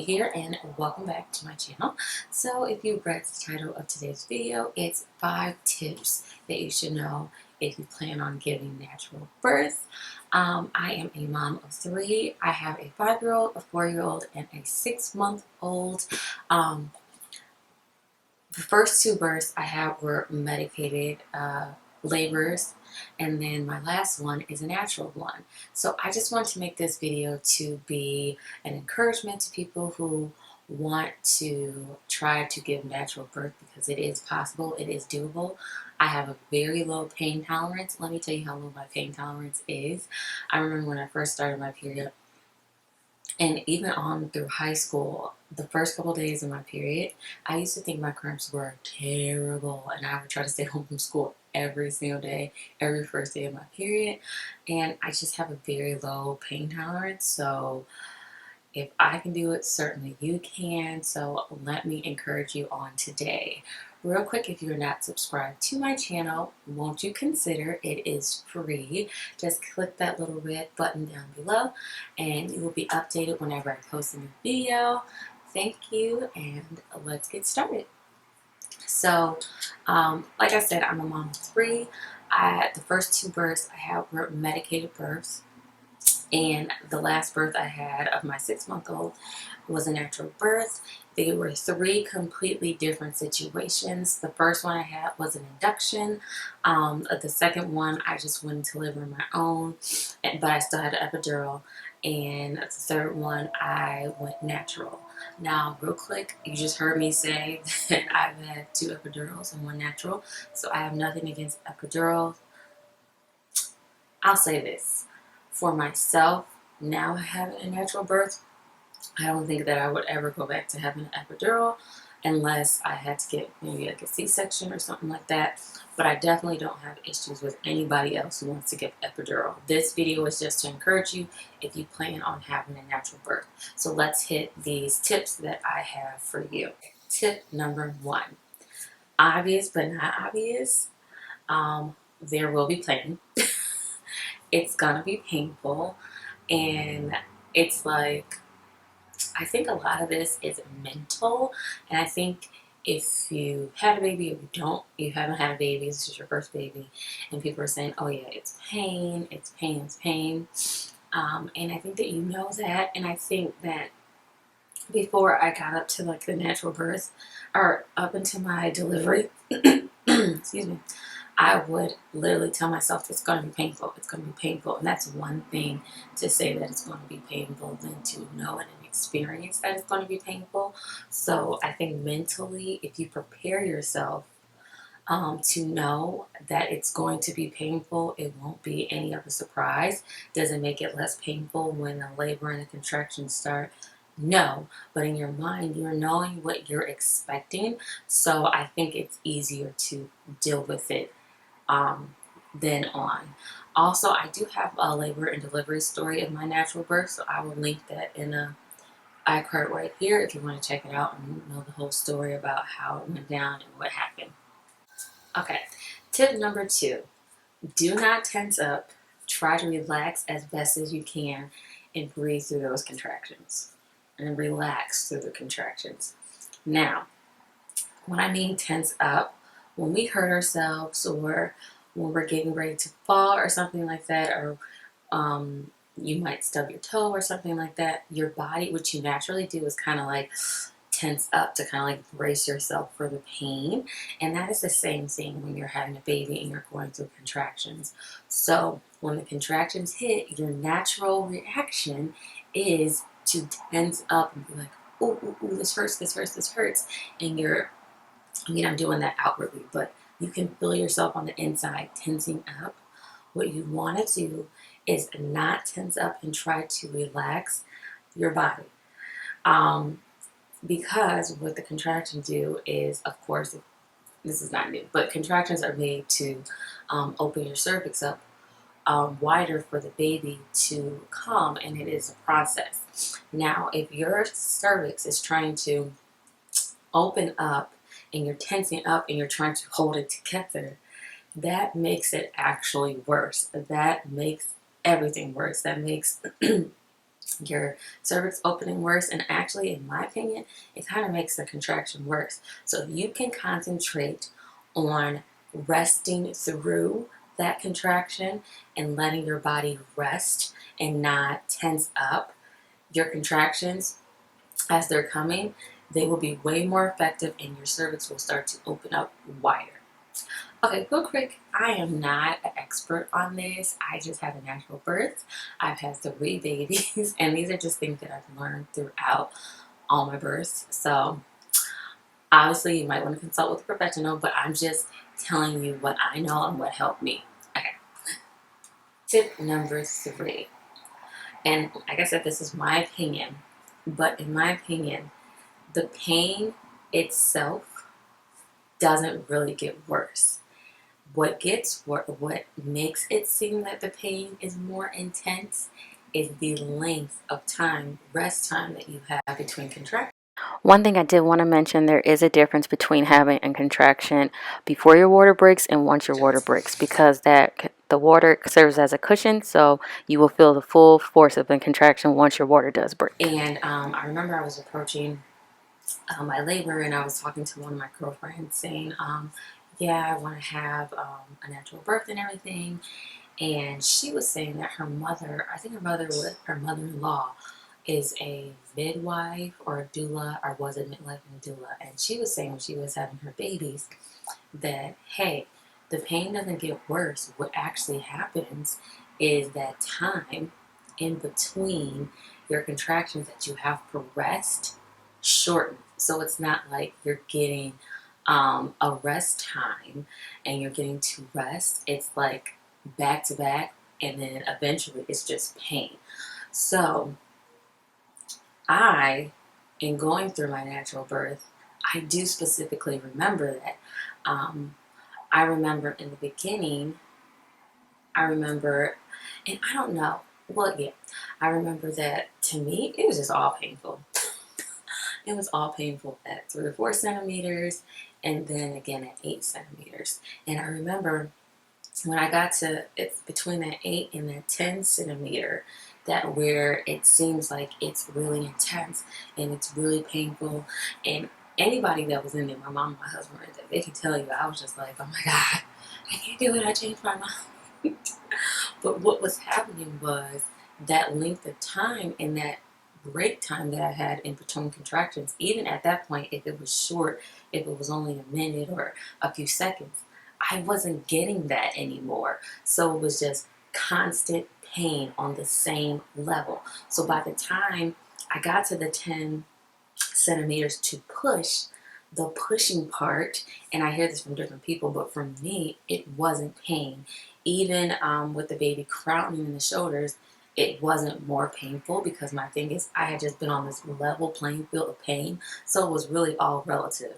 here and welcome back to my channel. So if you read the title of today's video, it's 5 tips that you should know if you plan on giving natural birth. I am a mom of 3. I have a 5-year-old, a 4-year-old, and a 6-month-old. The first 2 births I had were medicated labors, and then my last one is a natural one. So I just want to make this video to be an encouragement to people who want to try to give natural birth, because it is possible, it is doable. I have a very low pain tolerance. Let me tell you how low my pain tolerance is. I remember when I first started my period, and even on through high school, the first couple days of my period, I used to think my cramps were terrible, and I would try to stay home from school every single day, every first day of my period. And I just have a very low pain tolerance, so if I can do it, certainly you can. So let me encourage you on today. Real quick, if you're not subscribed to my channel, won't you consider? It is free. Just click that little red button down below and you will be updated whenever I post a new video. Thank you, and let's get started. So, like I said, I'm a mom of 3. The first 2 births I had were medicated births. And the last birth I had of my 6-month-old was a natural birth. They were 3 completely different situations. The first one I had was an induction. The second one I just went into labor on my own, but I still had an epidural. And the third one I went natural. Now, real quick, you just heard me say that I've had 2 epidurals and 1 natural. So I have nothing against epidural. I'll say this. For myself, now having a natural birth, I don't think that I would ever go back to having an epidural unless I had to get maybe like a C-section or something like that. But I definitely don't have issues with anybody else who wants to get epidural. This video is just to encourage you if you plan on having a natural birth. So let's hit these tips that I have for you. Tip number 1. Obvious but not obvious. There will be pain. It's gonna be painful, and it's like, I think a lot of this is mental, and I think if you had a baby, or you haven't had a baby, this is your first baby, and people are saying, oh yeah, it's pain, it's pain, it's pain, and I think that you know that, and I think that before I got up to like the natural birth, or up until my delivery, excuse me, I would literally tell myself it's going to be painful. It's going to be painful. And that's one thing to say that it's going to be painful than to know and experience that it's going to be painful. So I think mentally, if you prepare yourself to know that it's going to be painful, it won't be any of a surprise. Doesn't make it less painful when the labor and the contractions start. No, but in your mind, you're knowing what you're expecting. So I think it's easier to deal with it then on. Also, I do have a labor and delivery story of my natural birth, so I will link that in a iCard right here if you want to check it out and know the whole story about how it went down and what happened. Okay, tip number 2. Do not tense up. Try to relax as best as you can and breathe through those contractions and relax through the contractions. Now, when I mean tense up, when we hurt ourselves, or when we're getting ready to fall or something like that, or you might stub your toe or something like that, your body, what you naturally do is kind of like tense up to kind of like brace yourself for the pain. And that is the same thing when you're having a baby and you're going through contractions. So when the contractions hit, your natural reaction is to tense up and be like, ooh, ooh, ooh, this hurts, this hurts, this hurts. And I'm doing that outwardly, but you can feel yourself on the inside tensing up. What you want to do is not tense up and try to relax your body. Because what the contractions do is, of course, this is not new, but contractions are made to open your cervix up wider for the baby to come, and it is a process. Now, if your cervix is trying to open up and you're tensing up and you're trying to hold it together, that makes it actually worse. That makes everything worse. That makes your cervix opening worse, and actually, in my opinion, it kind of makes the contraction worse. So if you can concentrate on resting through that contraction and letting your body rest and not tense up your contractions as they're coming, they will be way more effective and your cervix will start to open up wider. Okay, real quick, I am not an expert on this. I just had a natural birth. I've had 3 babies, and these are just things that I've learned throughout all my births. So obviously you might want to consult with a professional, but I'm just telling you what I know and what helped me. Okay, tip number 3. And like I said, this is my opinion, but in my opinion, the pain itself doesn't really get worse. What makes it seem that the pain is more intense is the length of time, rest time that you have between contractions. One thing I did want to mention, there is a difference between having a contraction before your water breaks and once your water breaks, because the water serves as a cushion, so you will feel the full force of the contraction once your water does break. And I remember I was approaching my labor, and I was talking to one of my girlfriends saying, yeah, I want to have a natural birth and everything. And she was saying that her mother, I think her mother-in-law is a midwife or a doula, or was a midwife and a doula. And she was saying when she was having her babies that, hey, the pain doesn't get worse. What actually happens is that time in between your contractions that you have for rest shortened. So it's not like you're getting a rest time and you're getting to rest. It's like back to back, and then eventually it's just pain. So in going through my natural birth, I do specifically remember that. I remember in the beginning, and I don't know, well, yeah, I remember that to me, it was just all painful. It was all painful at 3 or 4 centimeters, and then again at 8 centimeters. And I remember when I got to, it's between that 8 and that 10 centimeter, that where it seems like it's really intense and it's really painful. And anybody that was in there, my mom and my husband, they can tell you, I was just like, oh my God, I can't do it, I changed my mind. But what was happening was that length of time and that break time that I had in between contractions, even at that point, if it was short, if it was only a minute or a few seconds, I wasn't getting that anymore. So it was just constant pain on the same level. So by the time I got to the 10 centimeters to push, the pushing part, and I hear this from different people, but for me, it wasn't pain. Even with the baby crowning in the shoulders, it wasn't more painful, because my thing is I had just been on this level playing field of pain, so it was really all relative.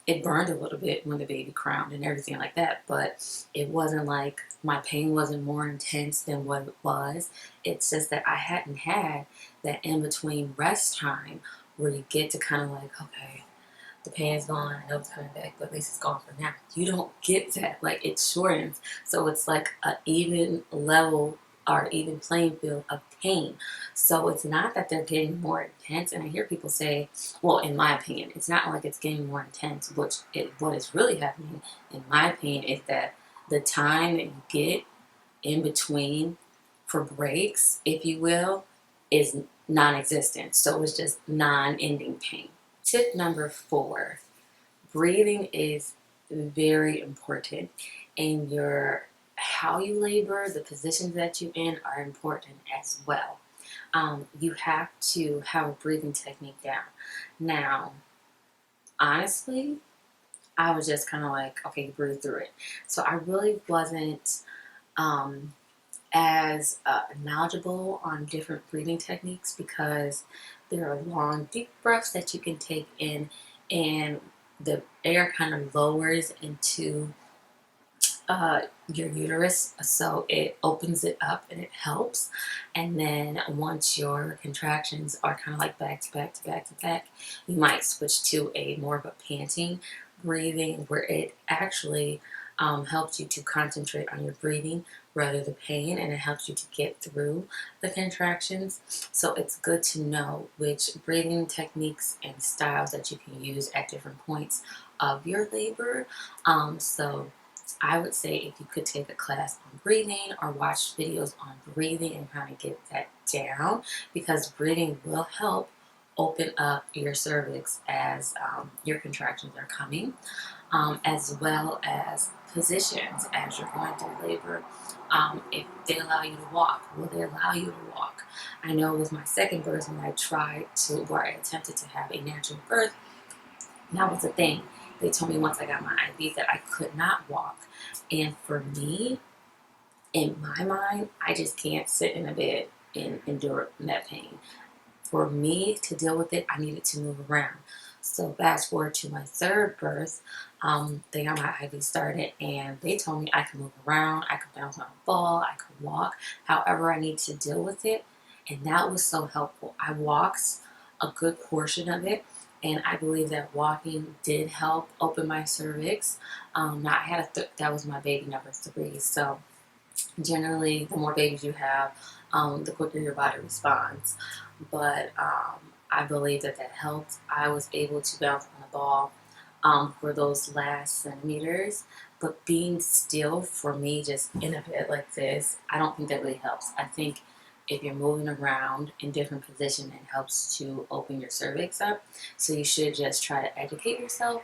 It burned a little bit when the baby crowned and everything like that, but it wasn't like my pain wasn't more intense than what it was. It's just that I hadn't had that in-between rest time where you get to kind of like, okay, the pain is gone, I know it's coming back, but at least it's gone for now. You don't get that. Like, it shortens. So it's like an even level or even playing field of pain. So it's not that they're getting more intense. And I hear people say, well, in my opinion, it's not like it's getting more intense. What is really happening, in my opinion, is that the time that you get in between for breaks, if you will, is non-existent. So it's just non-ending pain. Tip number 4, breathing is very important, and how you labor, the positions that you're in are important as well. You have to have a breathing technique down. Now, honestly, I was just kind of like, okay, breathe through it. So I really wasn't as knowledgeable on different breathing techniques, because there are long, deep breaths that you can take in, and the air kind of lowers into your uterus, so it opens it up and it helps. And then once your contractions are kind of like back to back to back to back, you might switch to a more of a panting breathing, where it actually helps you to concentrate on your breathing rather the pain, and it helps you to get through the contractions. So it's good to know which breathing techniques and styles that you can use at different points of your labor. So I would say if you could take a class on breathing or watch videos on breathing and kind of get that down, because breathing will help open up your cervix as your contractions are coming, as well as positions as you're going through labor. If they allow you to walk, will they allow you to walk? I know with my second birth, when I tried to, or I attempted to have a natural birth, that was the thing. They told me once I got my IV that I could not walk. And for me, in my mind, I just can't sit in a bed and endure that pain. For me to deal with it, I needed to move around. So fast forward to my third birth, they got my IV started and they told me I could move around, I could bounce on a ball, I could walk, however I need to deal with it. And that was so helpful. I walked a good portion of it, and I believe that walking did help open my cervix. Now I had that was my baby number 3. So generally, the more babies you have, the quicker your body responds. But I believe that that helped. I was able to bounce on the ball for those last centimeters. But being still for me, just in a bed like this, I don't think that really helps. I think if you're moving around in different positions, it helps to open your cervix up. So you should just try to educate yourself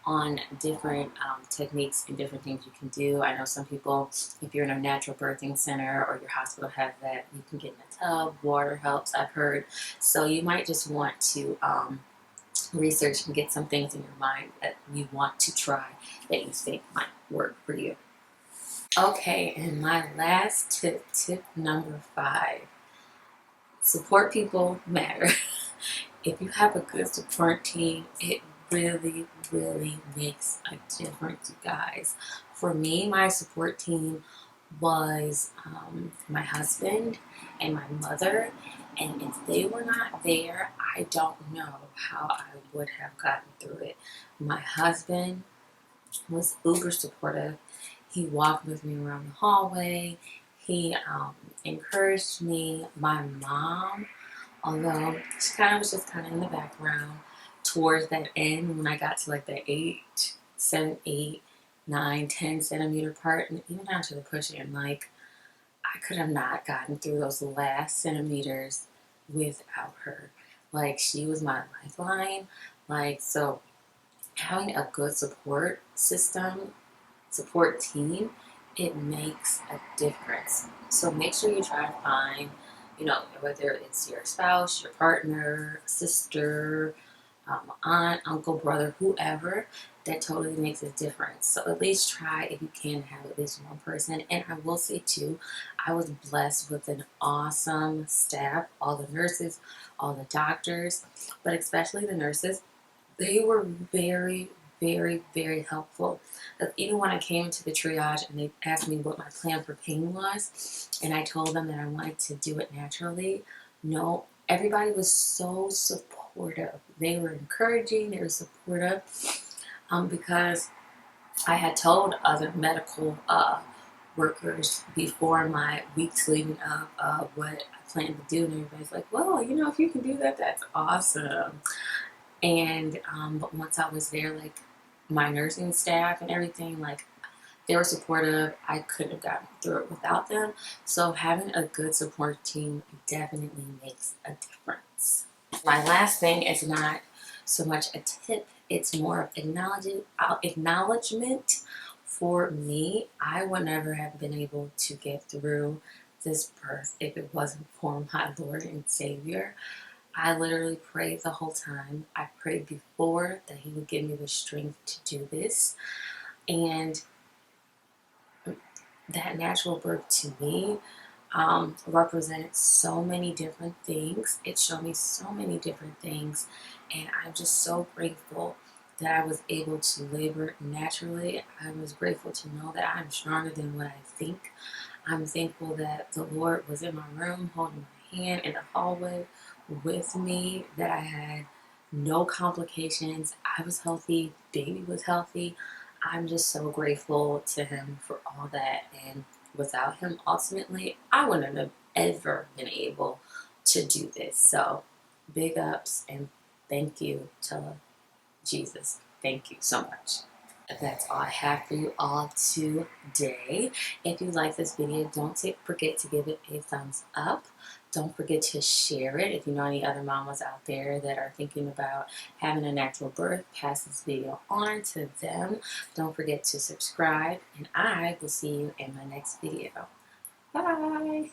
on different techniques and different things you can do. I know some people, if you're in a natural birthing center or your hospital has that, you can get in a tub, water helps, I've heard. So you might just want to research and get some things in your mind that you want to try that you think might work for you. Okay, and my last tip number 5, support people matter. If you have a good support team, it really, really makes a difference, you guys. For me, my support team was my husband and my mother, and if they were not there, I don't know how I would have gotten through it. My husband was uber supportive. He walked with me around the hallway. He encouraged me. My mom, although she kind of was just kind of in the background towards that end when I got to like the 8, 7, 8, 9, 10 centimeter part, and even down to the push-in, like I could have not gotten through those last centimeters without her. Like she was my lifeline. Like, so having a good support system, support team, it makes a difference. So make sure you try to find, whether it's your spouse, your partner, sister, aunt, uncle, brother, whoever, that totally makes a difference. So at least try, if you can, have at least one person. And I will say too, I was blessed with an awesome staff, all the nurses, all the doctors, but especially the nurses. They were very, very, very helpful. Even when I came into the triage and they asked me what my plan for pain was, and I told them that I wanted to do it naturally, no, everybody was so supportive. They were encouraging, they were supportive, because I had told other medical workers before my weeks leading up what I planned to do, and everybody's like, well, if you can do that, that's awesome. And but once I was there, like my nursing staff and everything, like they were supportive. I couldn't have gotten through it without them. So having a good support team definitely makes a difference. My last thing is not so much a tip, it's more of acknowledgement. For me, I would never have been able to get through this birth if it wasn't for my Lord and Savior. I literally prayed the whole time. I prayed before that He would give me the strength to do this. And that natural birth to me represented so many different things. It showed me so many different things. And I'm just so grateful that I was able to labor naturally. I was grateful to know that I'm stronger than what I think. I'm thankful that the Lord was in my room holding my hand in the hallway with me, that I had no complications. I was healthy, baby was healthy. I'm just so grateful to Him for all that. And without him, ultimately, I wouldn't have ever been able to do this. So big ups and thank you to Jesus. Thank you so much. That's all I have for you all today. If you like this video, don't forget to give it a thumbs up. Don't forget to share it. If you know any other mamas out there that are thinking about having a natural birth, pass this video on to them. Don't forget to subscribe, and I will see you in my next video. Bye!